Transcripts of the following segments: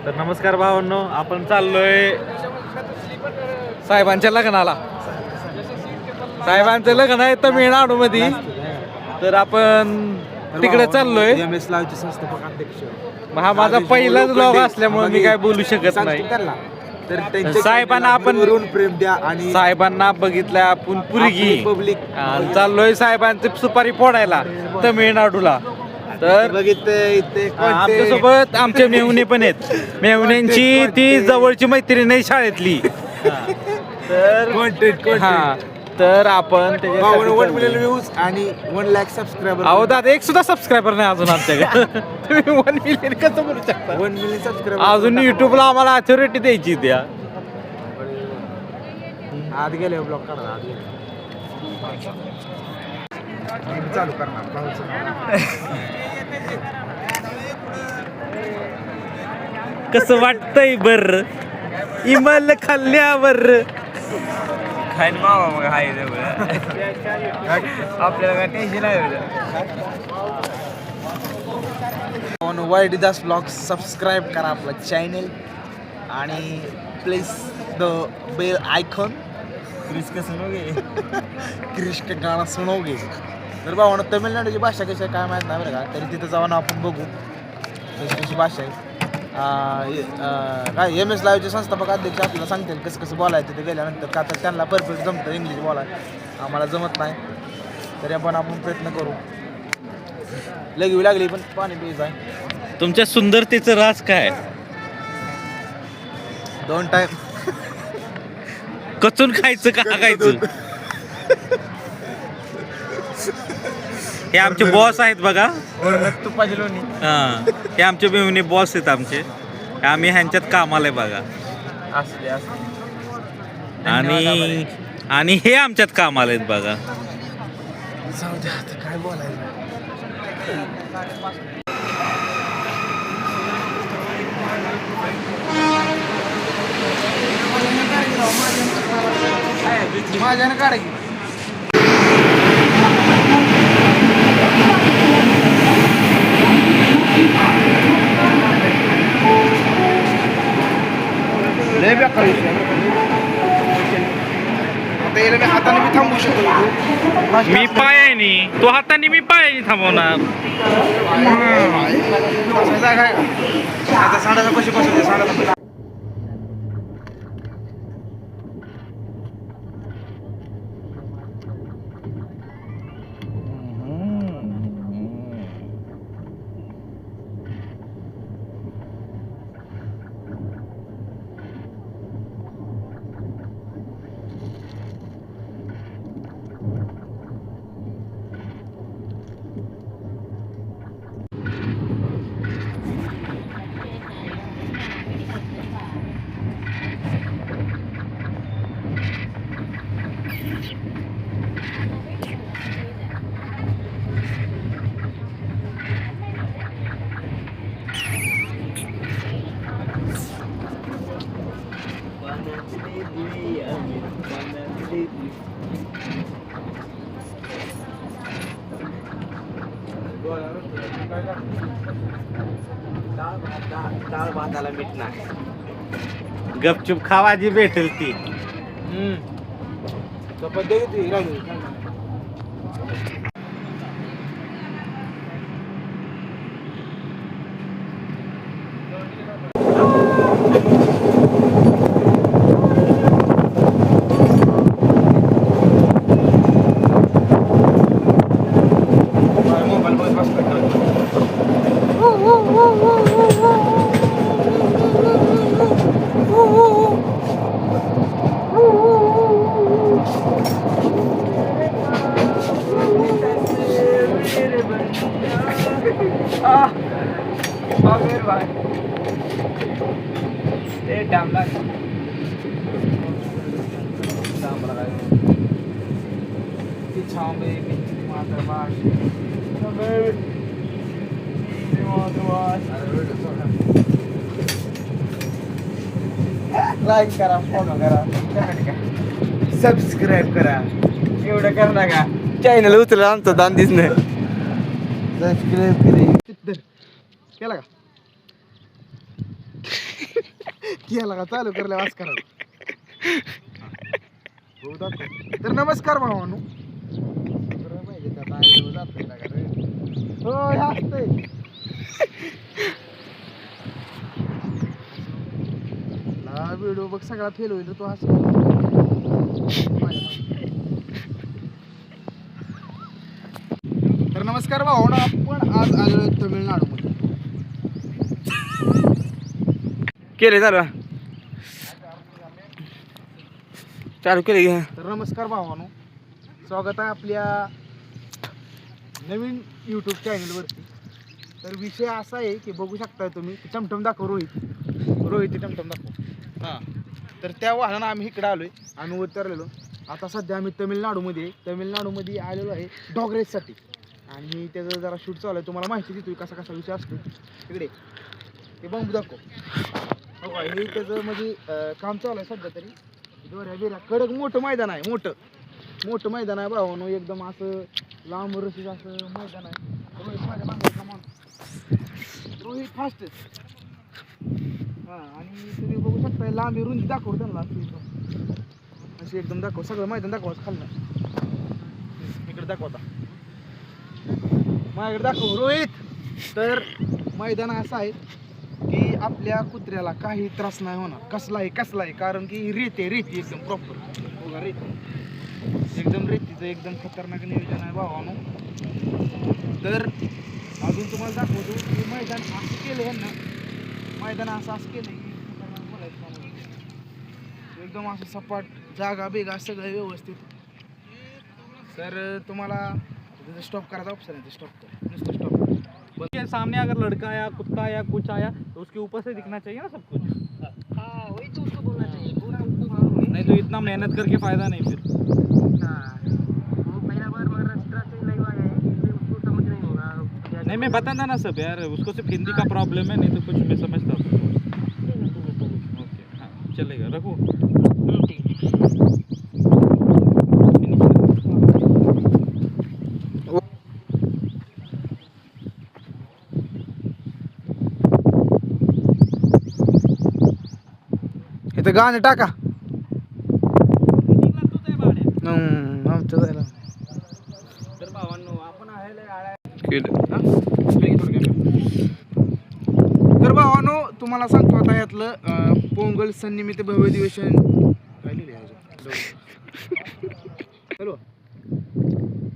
तर नमस्कार भावांनो, आपण चाललोय साहेबांच्या लग्नाला. साहेबांचं लग्न आहे तमिळनाडू मध्ये. तर आपण तिकडे चाललोय. एमएस लाईव्हचे संस्थापक अध्यक्ष. हा माझा पहिलाच ब्लॉग असल्यामुळे मी काय बोलू शकत नाही. तर साहेबांना आपण प्रेम द्या आणि साहेबांना बघितलं आपण पुरगी पब्लिक चाललोय साहेबांची सुपारी फोडायला तमिळनाडूला. तर बघितले आमच्यासोबत आमचे मेहुणे पण आहेत. मेहुण्यांची ती जवळची मैत्रीण आहे शाळेतली. तर हा, तर आपण 1 मिलियन व्ह्यूज आणि 1 लाख सबस्क्रायबर. अहो दादा, एक सुद्धा सबस्क्रायबर नाही अजून आमच्याकडे. तुम्ही 1 मिलियन कसं बोलू शकता? 1 मिलियन सबस्क्रायबर अजून युट्यूबला आम्हाला अथॉरिटी द्यायची द्या. आत गेले ब्लॉक काढा. आत गेले चालू करणार. कसं वाटतंय बर इमल खाल्ल्यावर? खाईन मावा मग हाय आपल्याला काय टेन्शन आहे. Y D Das blog subscribe करा आपला चॅनल आणि प्लीज द बेल आयकॉन. क्रिस का सुनोगे? क्रिश का गाणं सुनोगे. तर भावना तमिळनाडूची भाषा कशी आहे काय माहीत नाही बरं का. तरी तिथं जाऊन आपण बघू कशी भाषा आहे. काय एम एस लाईव्हचे संस्थापक अध्यक्ष आपल्याला सांगतील कसं कसं बोलायचं तिथे गेल्यानंतर. का तर त्यांना परफेक्ट जमतं इंग्लिश बोलायला, आम्हाला जमत नाही. तरी आपण प्रयत्न करू. लगेवी लागली पण पाणी प्यायचं आहे. तुमच्या सुंदरतेचं राज काय? 2 टाइम कचून खायचं का खायचं? हे आमचे बॉस आहेत बघा. तुपाची लोणी. हा, हे आमचे मेहुणे बॉस आहेत आमचे. आम्ही ह्यांच्यात कामाला आहे बघा. असले असले. आणि हे आमच्यात कामाला आहेत बघा. जाऊ द्या आता काय बोलायचं. माझ्यानं काढा की. लय बेकार विषय. आता याला मी हाताने मी थांबवू शकतो. मी पायानी, तो हाताने, मी पायानी थांबवणार. जागा आहे का? आता सांडाचा कशी बसवते सांडाचा. डाळ भाताला मीठ नाही. गपचूप खावा जी भेटेल ती. चपाती दे की ती राहिली. मोबाईल बघत बसला. लाईक करा, फॉलो करा, सबस्क्राईब करा. एवढं कर ना का. चॅनल उचला आमचं दान दिसणं. सबस्क्राईब केला का? केला का चालू करल्या वास करा तर नमस्कार भावानो हो हे असतंय व्हिडिओ बघ सगळा फेल होईल तो हस तर नमस्कार भावानो आपण आज आलोय तमिळनाडूमध्ये केले चालू केले घ्या. तर नमस्कार भावानो स्वागत आहे आपल्या नवीन यूट्यूब चॅनलवरती. तर विषय असा आहे की बघू शकताय तुम्ही टमटम दाखव रोहित टमटम दाखव हां. तर त्या वाहनानं आम्ही इकडे आलोय आम्ही उतरलेलो. आता सध्या आम्ही तमिळनाडूमध्ये आलेलो आहे डॉग रेससाठी आणि त्याचं जरा शूट चालू आहे. तुम्हाला माहिती देतोय कसा कसा विषय असतो तिकडे ते बंब दाखव हो का. हे त्याचं म्हणजे काम चालू आहे सध्या तरी. दोऱ्या बिऱ्या कडक मोठं मैदान आहे मोठं मैदान आहे भावानो एकदम असं लांब रशीच असं मैदान आहे. रोहित माझ्या मागचा माणूस रोहित फास्टेस्ट हां. आणि तुम्ही बघू शकता लांबी रुंदी दाखव त्यांना अशी एकदम दाखव सगळं मैदान दाखवायचं खाल्लं इकडे दाखवता माझ्याकडे दाखव रोहित. तर मैदान असं आहे की आपल्या कुत्र्याला काही त्रास नाही होणार कसलाही कारण की रेती एकदम प्रॉपर बघा रेती एकदम खतरनाक नियोजन आहे भावानो. तर अजून तुम्हाला दाखवतो की मैदान असं केलं यांना असं केलं की एकदम असं सपाट जागा बेगा सगळं व्यवस्थित. तर तुम्हाला स्टॉप करायचा ऑप्शन आहे ते स्टॉप कर नुसतं स्टॉप के सामने अगर लड़का आया कुत्ता आया कुछ आया तो उसके ऊपर से दिखना चाहिए ना सब कुछ. वही तो उसको बोलना चाहिए पूरा नहीं तो इतना मेहनत करके फायदा नहीं फिर. वो पहला बार मगर रास्ता से नहीं आया है इसलिए उसको समझ नहीं होगा. नहीं मैं बताता ना सब यार उसको सिर्फ हिंदी का प्रॉब्लम है नहीं तो कुछ मैं समझता हूँ. ओके हाँ चलेगा रखो. इथं गाणं टाका तर भावांनो आपण तर भावानो तुम्हाला सांगतो आता यातलं पोंगल सणनिमित्त भव्य दिवेशन हॅलो.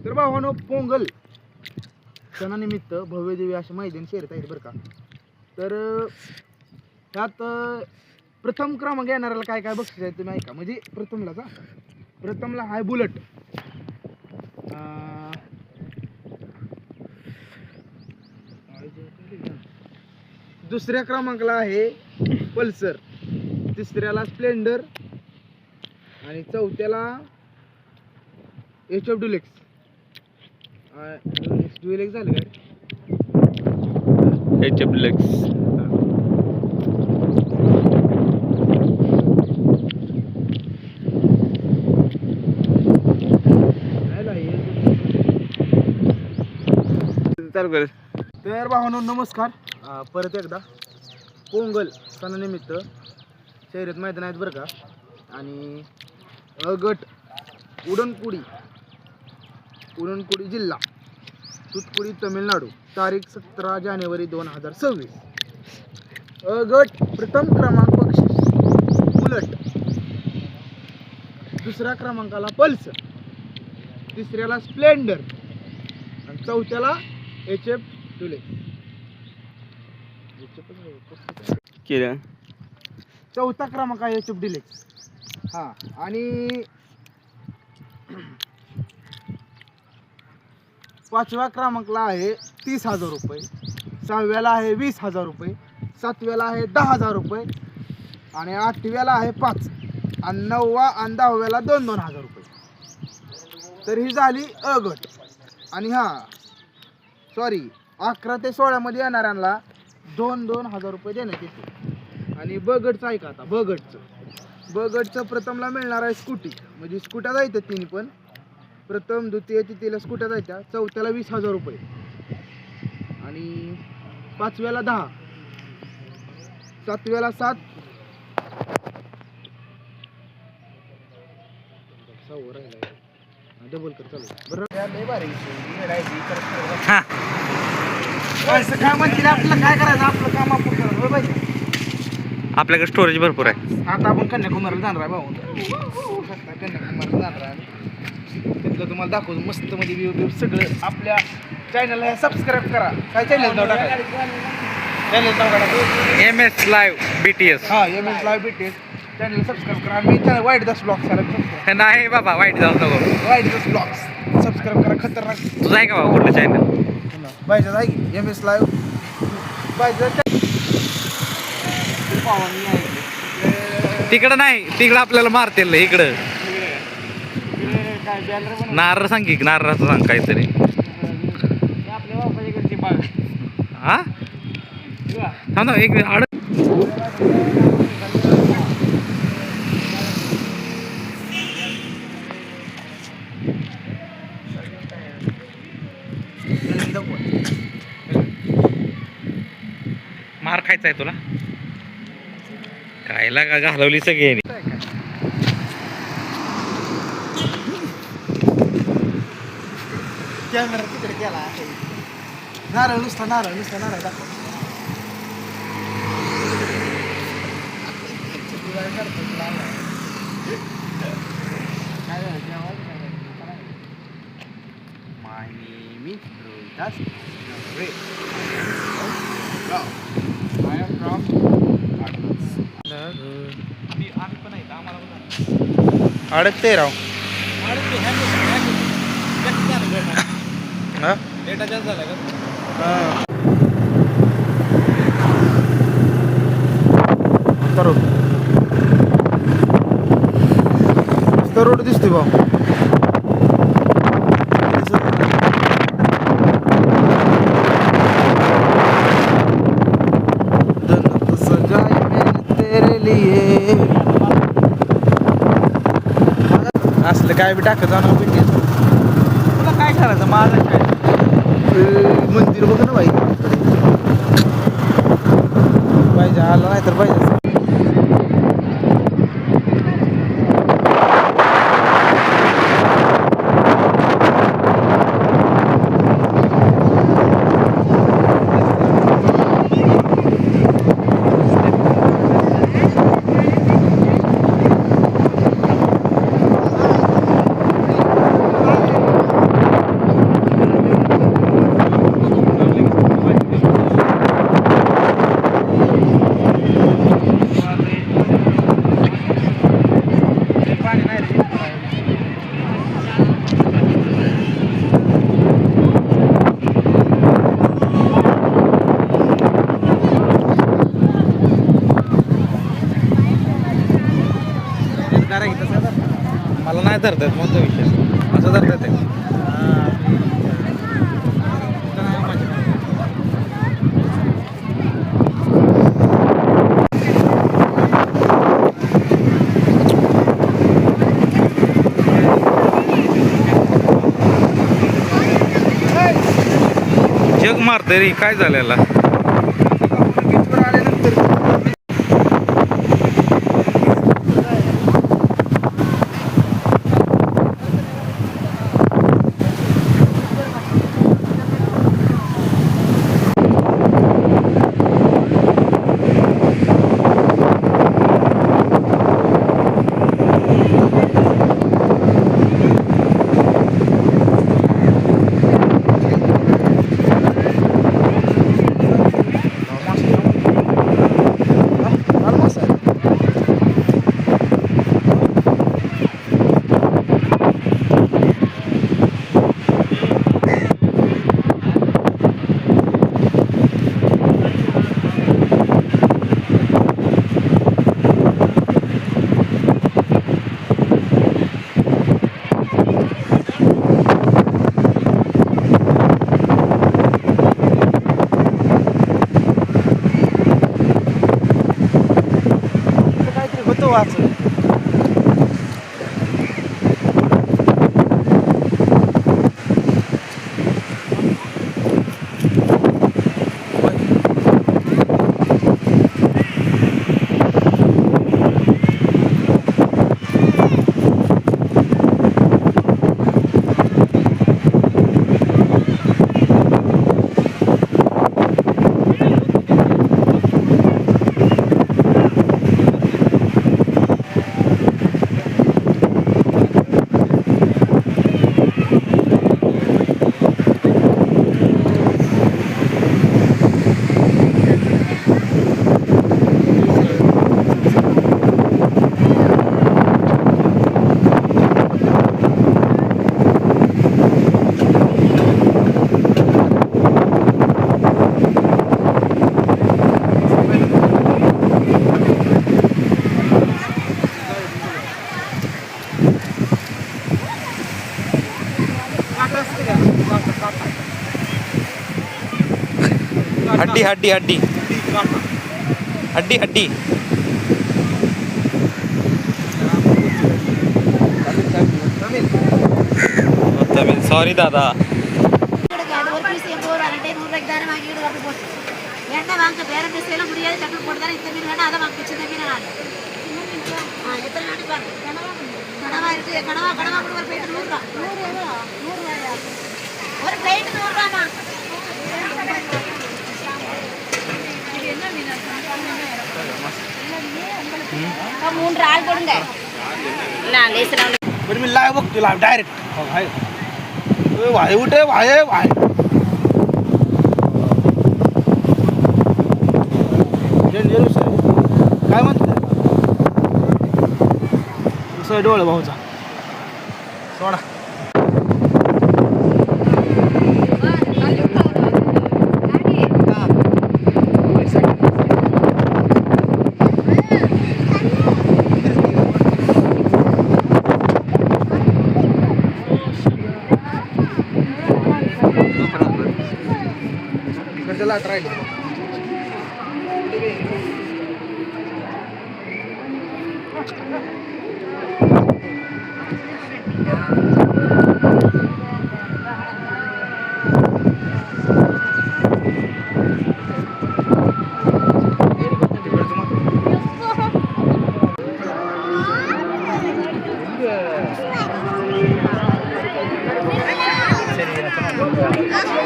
तर भावानो पोंगल सणानिमित्त भव्य दिव्य असे मैदान शर्यत आहेत बरं का. तर त्यात प्रथम क्रमांक येणाऱ्याला काय काय बक्षीस आहे तुम्ही ऐका. म्हणजे प्रथमला हाय बुलेट दुसऱ्या क्रमांकाला आहे पल्सर तिसऱ्याला स्प्लेंडर आणि चौथ्याला HF डिलेक्स झालं काय HF डिलेक्स चालू कर. तर भावांनो नमस्कार. परत एकदा पोंगल सणानिमित्त शर्यत मैदान आहेत बरं का. आणि गट उडनकुडी जिल्हा तुतकुडी तमिळनाडू तारीख 17 जानेवारी 2026. गट प्रथम क्रमांक बक्षीस बुलेट दुसऱ्या क्रमांकाला पल्सर तिसऱ्याला स्प्लेंडर आणि चौथ्याला HF डिलेक्स. केलं चौथा क्रमांक आहे HF डिलेक्स हां. आणि 5व्या क्रमांकाला आहे 30,000 रुपये 6व्याला आहे 20,000 रुपये 7व्याला आहे 10,000 रुपये आणि 8व्याला आहे 5 आणि 9वा आणि 10व्याला 2,000 रुपये. तर ही झाली अ गट. आणि सॉरी 11 ते 16 मध्ये येणाऱ्यांना 2,000 रुपये देण्यात येते. आणि ब गटचं ऐका आता ब गटचं प्रथमला मिळणार आहे स्कूटी म्हणजे स्कूट्या जायचं तिन्ही पण प्रथम द्वितीय तृतीयला स्कूट्या जायच्या. चौथ्याला 20,000 रुपये आणि 5व्याला 10 7व्याला 7 डबल कर चालू बरं लय भारी हा काय म्हणतील आपलं काय करायचं आपलं काम आपण करायचं बरं पाहिजे. आपल्याकडे स्टोरेज भरपूर आहे. आता आपण कन्याकुमारीला जाणार आहे भाऊ. कन्याकुमारीला जाणार आहे. तिथलं तुम्हाला दाखवतो मस्त मध्ये व्ह्यू सगळं. आपल्या चॅनलला सबस्क्राईब करा. काय चॅनल नाव टाका. चॅनल नाव टाका MS लाईव्ह BTS. हां MS live BTS channel subscribe करा. आणि चॅनल वाईट दास ब्लॉग्स करा. नाही बाबा वाईट जाऊ नको. वाईट दास ब्लॉग्स सबस्क्राईब करा. खतरनाक तुझं आहे का बाबा कुठलं चॅनल? पाहिजे आहे की MS लाईव्ह पाहिजे. तिकडं नाही, तिकडं आपल्याला मारतील. इकडं नारळ सांग की, नारळाचं सांग काहीतरी. हा थांब ना एक आड. मार खायचा आहे तुला? कायला का घालवली सगळी. कॅमेरा तिकडे गेला. नारळ नुसता दाखव. My name is Rohitas. I am from अडकते राव. डेटा जास्त झाला का? रोड दिसते भाऊ. असलं काय बी टाकत जाणार पिंडी. तुला काय करायचं माझं काय? मंदिर बघ ना बाई. पाहिजे आला नाही तर पाहिजे. मला नाही धरतात मग तो विषय असं धरतात ते. जग मारतय रे काय झालेला. वाच. हड्डी हड्डी हड्डी हड्डी तमिळ सॉरी दादा மூன்று ஆள் கொடுங்க நான் லேசலாம் पण मी लाईव्ह बघतो लाईव्ह डायरेक्ट वाय उठे वाय वाय डेंजरस आहे काय म्हणते दुसरा डोळे भाऊचा सोडा लाट राहिली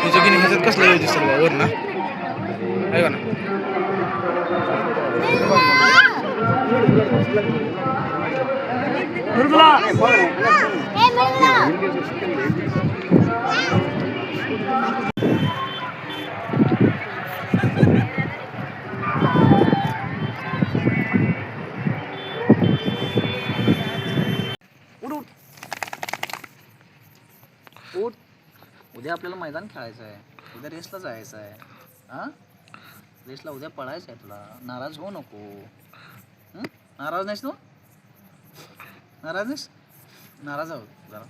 तुझं की ह्याच्यात कसलं योजित सर्व वर ना आहे ना उठ उद्या आपल्याला मैदान खेळायचं आहे उद्या रेसला जायचं आहे हां रेसला उद्या पळायचं आहे तुला नाराज होऊ नको नाराज नाहीस तू नाराज नाहीस नाराज आहोत जरा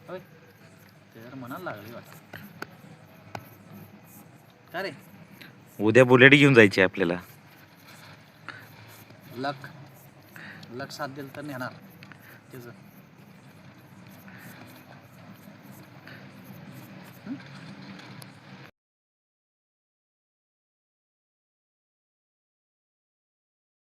होय ते जरा मनाला लागली वाटत का रे उद्या बुलेट घेऊन जायची आपल्याला लक साथ दिलं तर नेणार त्याचं